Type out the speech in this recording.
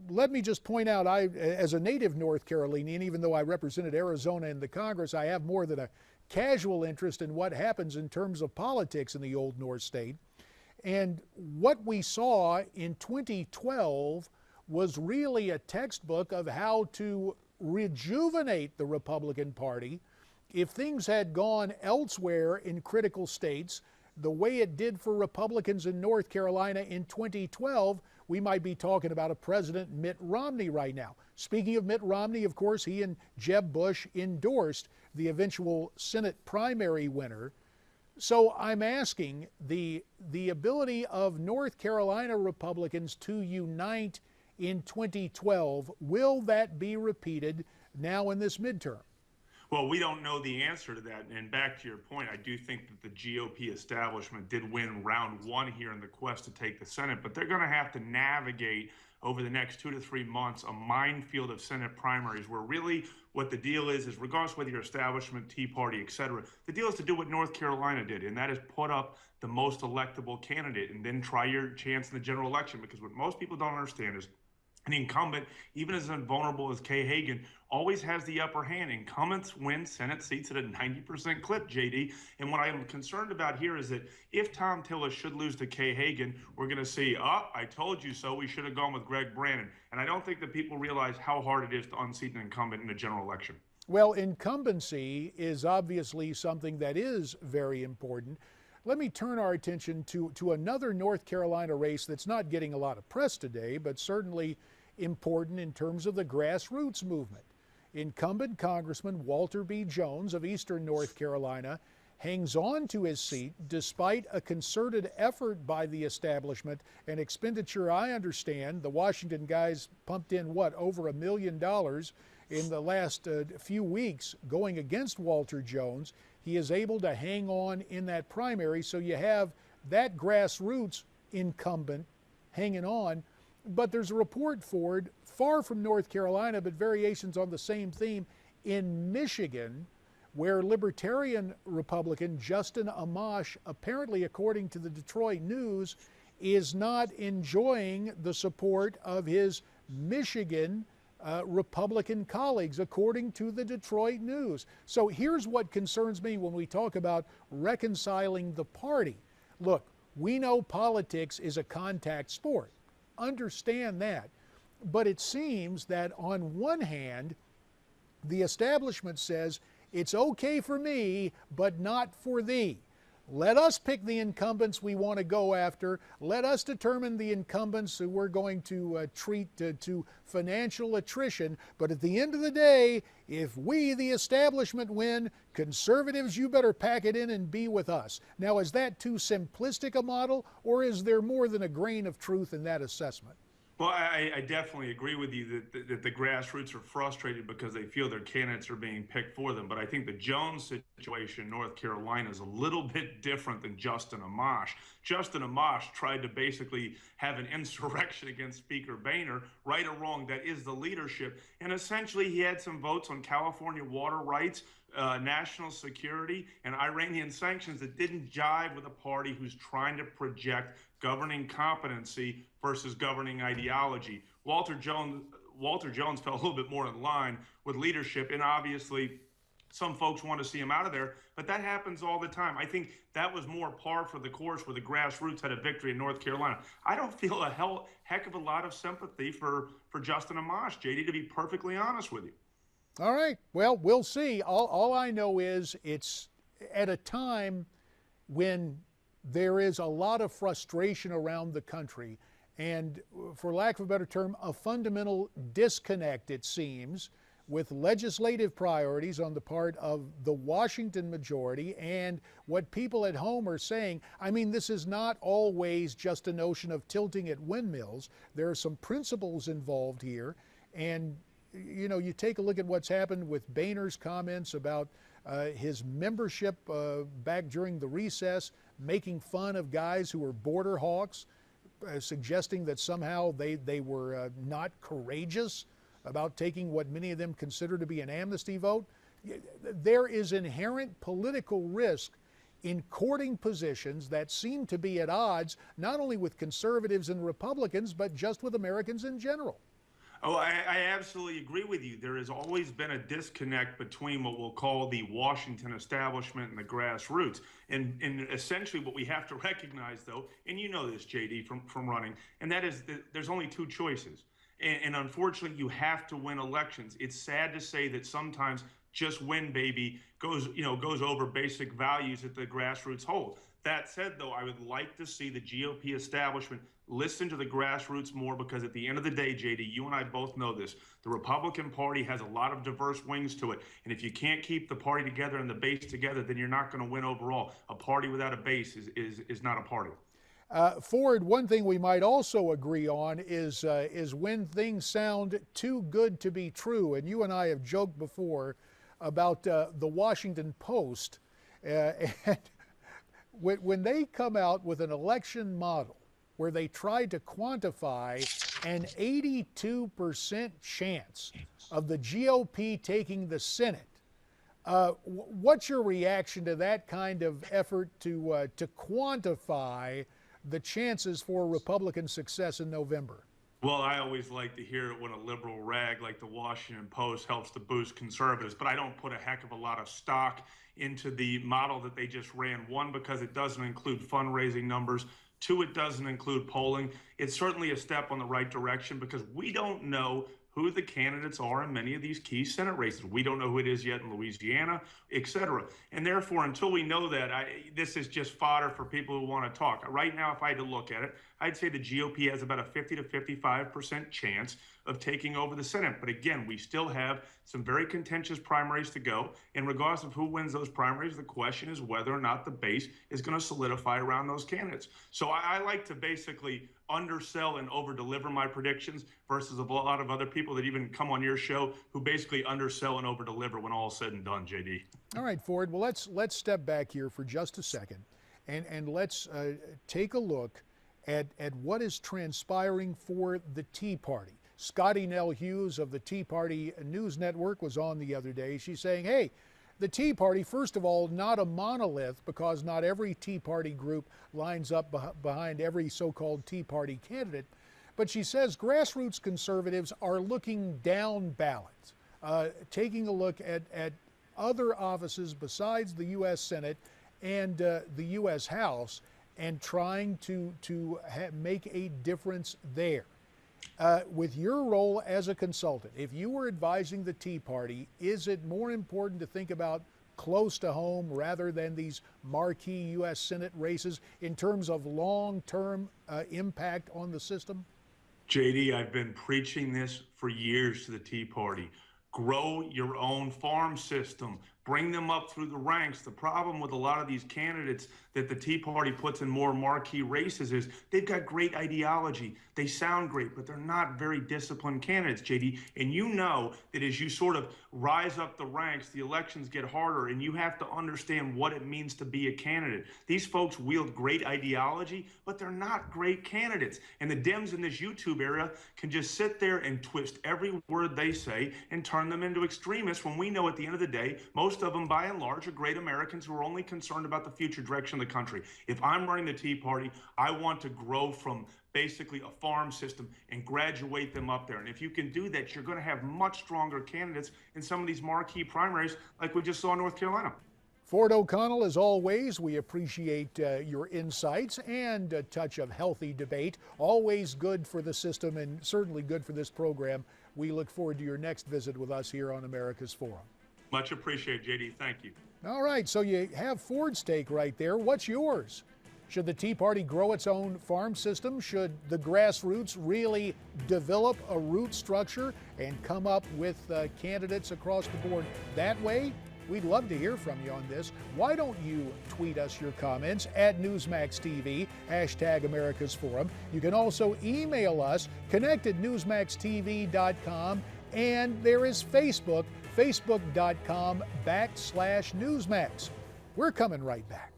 let me just point out, as a native North Carolinian, even though I represented Arizona in the Congress, I have more than a casual interest in what happens in terms of politics in the old North State. And what we saw in 2012 was really a textbook of how to rejuvenate the Republican Party. If things had gone elsewhere in critical states, the way it did for Republicans in North Carolina in 2012, we might be talking about a President Mitt Romney right now. Speaking of Mitt Romney, of course, he and Jeb Bush endorsed the eventual Senate primary winner. So I'm asking, the ability of North Carolina Republicans to unite in 2012, will that be repeated now in this midterm? Well, we don't know the answer to that. And back to your point, I do think that the GOP establishment did win round one here in the quest to take the Senate, but they're going to have to navigate over the next 2 to 3 months a minefield of Senate primaries where really what the deal is regardless of whether you're establishment, Tea Party, et cetera, the deal is to do what North Carolina did, and that is put up the most electable candidate and then try your chance in the general election. Because what most people don't understand is an incumbent, even as invulnerable as Kay Hagan, always has the upper hand. Incumbents win Senate seats at a 90% clip, JD. And what I'm concerned about here is that if Tom Tillis should lose to Kay Hagan, we're going to see, I told you so, we should have gone with Greg Brannon. And I don't think that people realize how hard it is to unseat an incumbent in a general election. Well, incumbency is obviously something that is very important. Let me turn our attention to another North Carolina race that's not getting a lot of press today, but certainly important in terms of the grassroots movement. Incumbent Congressman Walter B. Jones of Eastern North Carolina hangs on to his seat despite a concerted effort by the establishment and expenditure. I understand the Washington guys pumped in, over $1 million in the last few weeks going against Walter Jones. He is able to hang on in that primary, so you have that grassroots incumbent hanging on. But there's a report, Ford, far from North Carolina, but variations on the same theme, in Michigan, where Libertarian Republican Justin Amash, apparently according to the Detroit News, is not enjoying the support of his Michigan Republican colleagues, according to the Detroit News. So here's what concerns me when we talk about reconciling the party. Look, we know politics is a contact sport. Understand that. But it seems that on one hand, the establishment says it's okay for me, but not for thee. Let us pick the incumbents we want to go after. Let us determine the incumbents who we're going to treat to financial attrition. But at the end of the day, if we, the establishment, win, conservatives, you better pack it in and be with us. Now, is that too simplistic a model, or is there more than a grain of truth in that assessment? Well, I definitely agree with you that the grassroots are frustrated because they feel their candidates are being picked for them. But I think the Jones situation in North Carolina is a little bit different than Justin Amash. Justin Amash tried to basically have an insurrection against Speaker Boehner, right or wrong, that is the leadership. And essentially he had some votes on California water rights, national security, and Iranian sanctions that didn't jive with a party who's trying to project governing competency versus governing ideology. Walter Jones fell a little bit more in line with leadership, and obviously some folks want to see him out of there, but that happens all the time. I think that was more par for the course where the grassroots had a victory in North Carolina. I don't feel a heck of a lot of sympathy for Justin Amash, JD, to be perfectly honest with you. All right, well, we'll see. All I know is it's at a time when there is a lot of frustration around the country, and for lack of a better term, a fundamental disconnect, it seems, with legislative priorities on the part of the Washington majority and what people at home are saying. I mean, this is not always just a notion of tilting at windmills. There are some principles involved here, and you know, you take a look at what's happened with Boehner's comments about his membership back during the recess, making fun of guys who were border hawks, suggesting that somehow they were not courageous about taking what many of them consider to be an amnesty vote. There is inherent political risk in courting positions that seem to be at odds not only with conservatives and Republicans, but just with Americans in general. Oh, I absolutely agree with you. There has always been a disconnect between what we'll call the Washington establishment and the grassroots. And essentially what we have to recognize, though, and you know this, JD, from running, and that is that there's only two choices. And unfortunately, you have to win elections. It's sad to say that sometimes just win, baby, goes over basic values that the grassroots hold. That said, though, I would like to see the GOP establishment listen to the grassroots more, because at the end of the day, JD, you and I both know this. The Republican Party has a lot of diverse wings to it. And if you can't keep the party together and the base together, then you're not going to win overall. A party without a base is not a party. Ford, one thing we might also agree on is when things sound too good to be true. And you and I have joked before about the Washington Post. And when they come out with an election model where they tried to quantify an 82% chance of the GOP taking the Senate, what's your reaction to that kind of effort to quantify the chances for Republican success in November? Well, I always like to hear it when a liberal rag like the Washington Post helps to boost conservatives, but I don't put a heck of a lot of stock into the model that they just ran. One, because it doesn't include fundraising numbers. Two, it doesn't include polling. It's certainly a step on the right direction, because we don't know who the candidates are in many of these key Senate races. We don't know who it is yet in Louisiana, et cetera. And therefore, until we know that, this is just fodder for people who want to talk. Right now, if I had to look at it, I'd say the GOP has about a 50 to 55% chance of taking over the Senate. But again, we still have some very contentious primaries to go. And regardless of who wins those primaries, the question is whether or not the base is going to solidify around those candidates. So I like to basically undersell and over-deliver my predictions versus a lot of other people that even come on your show who basically undersell and over-deliver when all is said and done, JD. All right, Ford. Well, let's step back here for just a second, and let's take a look at what is transpiring for the Tea Party. Scotty Nell Hughes of the Tea Party News Network was on the other day. She's saying, hey, the Tea Party, first of all, not a monolith, because not every Tea Party group lines up behind every so-called Tea Party candidate. But she says grassroots conservatives are looking down ballot, taking a look at other offices besides the U.S. Senate and the U.S. House, and trying to make a difference there. With your role as a consultant, if you were advising the Tea Party, is it more important to think about close to home rather than these marquee U.S. Senate races in terms of long-term impact on the system? JD, I've been preaching this for years to the Tea Party. Grow your own farm system. Bring them up through the ranks. The problem with a lot of these candidates that the Tea Party puts in more marquee races is they've got great ideology. They sound great, but they're not very disciplined candidates, JD. And you know that as you sort of rise up the ranks, the elections get harder, and you have to understand what it means to be a candidate. These folks wield great ideology, but they're not great candidates. And the Dems in this YouTube era can just sit there and twist every word they say and turn them into extremists, when we know at the end of the day, most of them by and large are great Americans who are only concerned about the future direction of the country. If I'm running the Tea Party, I want to grow from basically a farm system and graduate them up there. And if you can do that, you're going to have much stronger candidates in some of these marquee primaries like we just saw in North Carolina. Ford O'Connell, as always, we appreciate your insights and a touch of healthy debate. Always good for the system and certainly good for this program. We look forward to your next visit with us here on America's Forum. Much appreciated, JD. Thank you. All right, so you have Ford's take right there. What's yours? Should the Tea Party grow its own farm system? Should the grassroots really develop a root structure and come up with candidates across the board that way? We'd love to hear from you on this. Why don't you tweet us your comments at NewsmaxTV, # America's Forum. You can also email us, connect@newsmaxtv.com, and there is Facebook, facebook.com/Newsmax. We're coming right back.